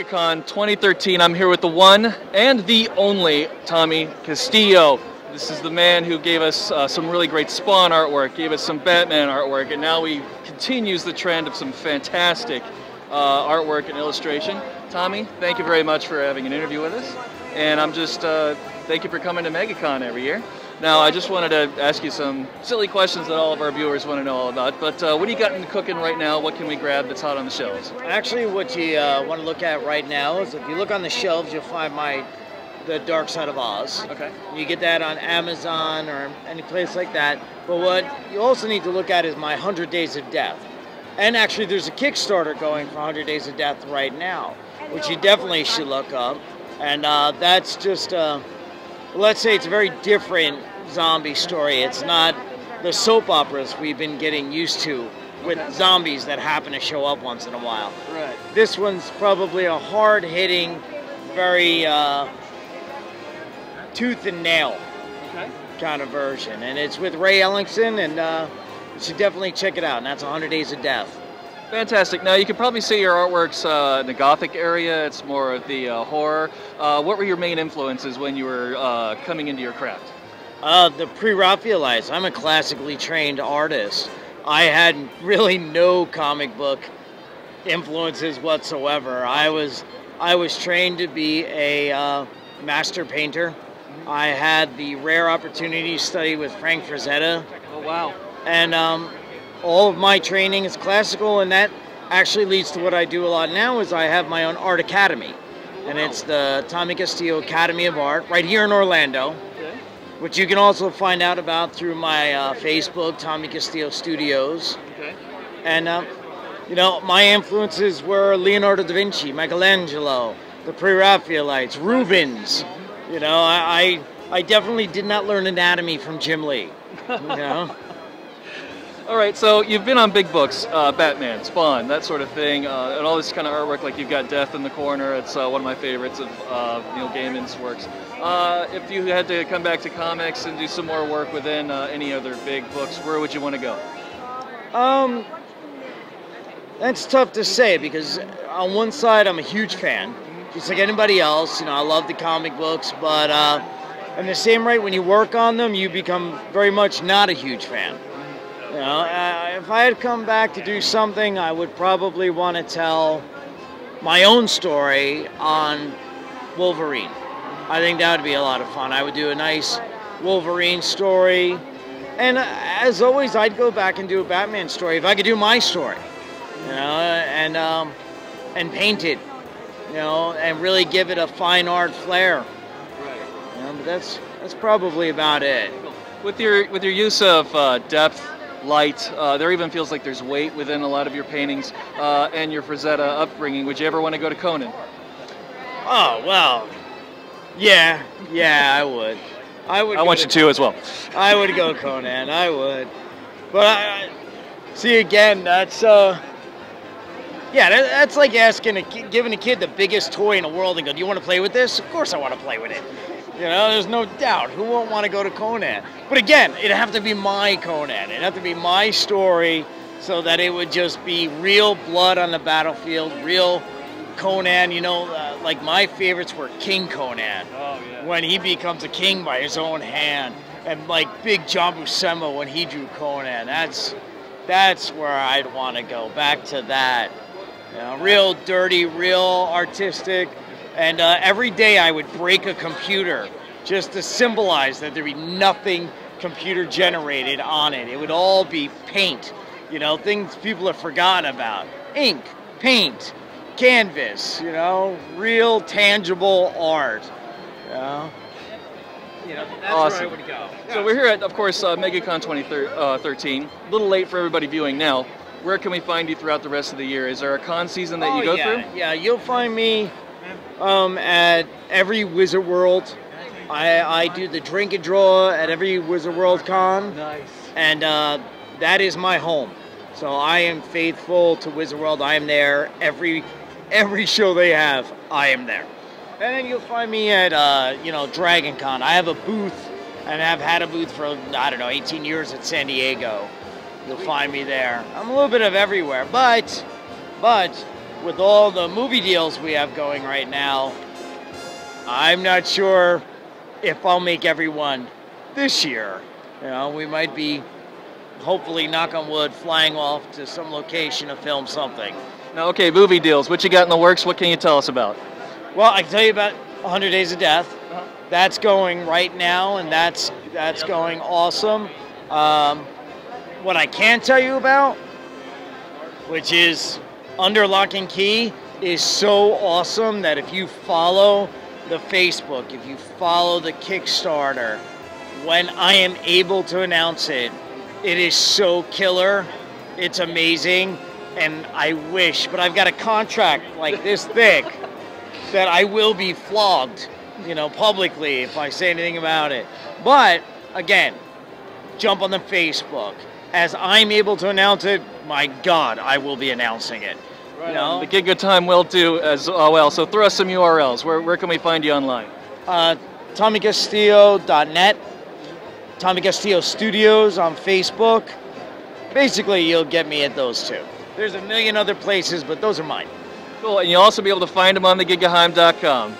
MegaCon 2013. I'm here with the one and the only Tommy Castillo. This is the man who gave us some really great Spawn artwork, gave us some Batman artwork, and now he continues the trend of some fantastic artwork and illustration. Tommy, thank you very much for having an interview with us. And I'm just, thank you for coming to MegaCon every year. Now, I just wanted to ask you some silly questions that all of our viewers want to know all about. But what do you got in cooking right now? What can we grab that's hot on the shelves? Actually, what you want to look at right now is if you look on the shelves, you'll find the Dark Side of Oz. Okay. You get that on Amazon or any place like that. But what you also need to look at is my 100 Days of Death. And actually, there's a Kickstarter going for 100 Days of Death right now, which you definitely should look up. And that's just, let's say it's a very different zombie story. It's not the soap operas we've been getting used to with zombies that happen to show up once in a while. Right. This one's probably a hard-hitting, very tooth and nail kind of version. And it's with Ray Ellingson, and you should definitely check it out. And that's 100 Days of Death. Fantastic. Now, you can probably see your artworks in the Gothic area. It's more of the horror. What were your main influences when you were coming into your craft? The pre-Raphaelites. I'm a classically trained artist. I had really no comic book influences whatsoever. I was trained to be a master painter. I had the rare opportunity to study with Frank Frazetta. Oh, wow. And all of my training is classical, and that actually leads to what I do a lot now is I have my own art academy. And it's the Tommy Castillo Academy of Art right here in Orlando, which you can also find out about through my Facebook, Tommy Castillo Studios. Okay. And, you know, my influences were Leonardo da Vinci, Michelangelo, the Pre-Raphaelites, Rubens. You know, I definitely did not learn anatomy from Jim Lee, you know. All right, so you've been on big books, Batman, Spawn, that sort of thing, and all this kind of artwork, like you've got Death in the Corner. It's one of my favorites of Neil Gaiman's works. If you had to come back to comics and do some more work within any other big books, where would you want to go? That's tough to say because on one side I'm a huge fan, just like anybody else. You know, I love the comic books, but in the same rate, when you work on them, you become very much not a huge fan. You know, if I had come back to do something, I would probably want to tell my own story on Wolverine. I think that would be a lot of fun. I would do a nice Wolverine story. And as always, I'd go back and do a Batman story if I could do my story. You know, and paint it, you know, and really give it a fine art flair. Right. You know, but that's probably about it. With your use of depth, light, there even feels like there's weight within a lot of your paintings, and your Frazetta upbringing. Would you ever want to go to Conan? Oh, well, yeah, I would. I want you to as well. I would go Conan, I would. But see, again, that's that's like giving a kid the biggest toy in the world and go, do you want to play with this? Of course I want to play with it. You know, there's no doubt. Who won't want to go to Conan? But again, it'd have to be my Conan. It'd have to be my story so that it would just be real blood on the battlefield, real Conan. You know, like my favorites were King Conan. Oh, yeah. When he becomes a king by his own hand. And like Big John Buscema when he drew Conan. That's where I'd want to go, back to that. You know, real dirty, real artistic. And every day I would break a computer just to symbolize that there'd be nothing computer generated on it. It would all be paint, you know, things people have forgotten about. Ink, paint, canvas, you know, real tangible art. You know, that's awesome. where I would go. So we're here at, of course, MegaCon 2013. A little late for everybody viewing now. Where can we find you throughout the rest of the year? Is there a con season that you go through? Yeah, you'll find me at every Wizard World. I do the drink and draw at every Wizard World con. Nice. And that is my home. So I am faithful to Wizard World. I am there every show they have. I am there. And then you'll find me at Dragon Con. I have a booth and have had a booth for, I don't know, 18 years at San Diego. You'll find me there. I'm a little bit of everywhere, but with all the movie deals we have going right now, I'm not sure if I'll make every one this year. You know, we might be, hopefully, knock on wood, flying off to some location to film something. Now, okay, movie deals. What you got in the works? What can you tell us about? Well, I can tell you about 100 Days of Death. That's going right now, and that's going awesome. What I can tell you about, which is Under Lock and Key, is so awesome that if you follow the Facebook, if you follow the Kickstarter, when I am able to announce it, it is so killer. It's amazing. And I wish, but I've got a contract like this thick that I will be flogged, you know, publicly if I say anything about it. But again, jump on the Facebook. As I'm able to announce it, my God, I will be announcing it. Right, you know? The Giggaheim will do as well. So throw us some URLs. Where can we find you online? TommyCastillo.net, Tommy Castillo Studios on Facebook. Basically, you'll get me at those two. There's a million other places, but those are mine. Cool, and you'll also be able to find them on the Giggaheim.com.